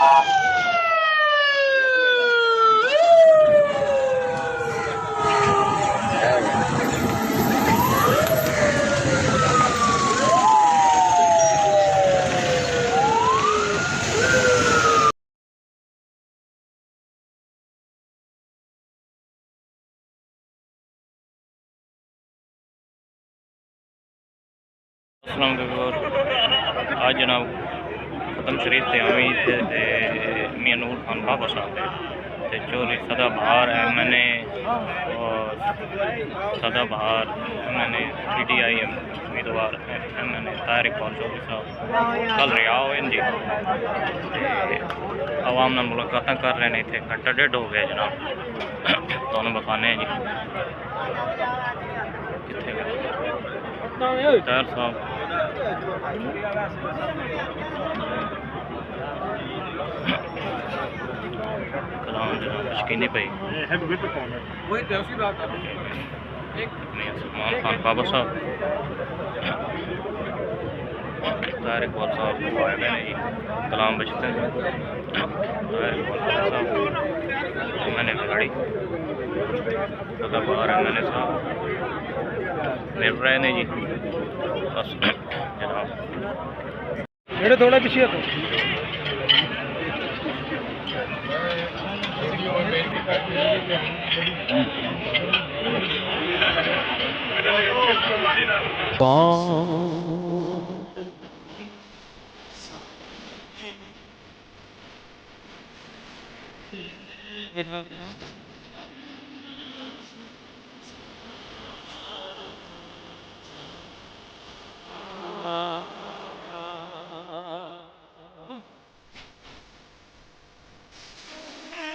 अस्सलाम वालेकुम। आज जनाब ख़त्म शरीफ ते आमीद ते मियां नूर खान बाबा साहब ते चौधरी सदाबहार MNA और सदाबहार MNA PTI उम्मीदवार MNA ताहिर इकबाल चौधरी साहब कल रिहा हुए जी आवाम नाल मुलाकात कर रहे हैं। इतने घंटा डेढ़ हो गया जनाब, तुहानू बखाने जी कितने ताहिर साहब कलाम जनाब यकीनी पई सलमान खान बाबा साहब ताहिर इकबाल साहब आए हुए हैं जी, कलाम बजते हैं ताहिर इकबाल साहब मैंने बिगाड़ी सदाबहार MNA साहब मिल रहे हैं जी। बस जनाब थोड़ा पीछे तो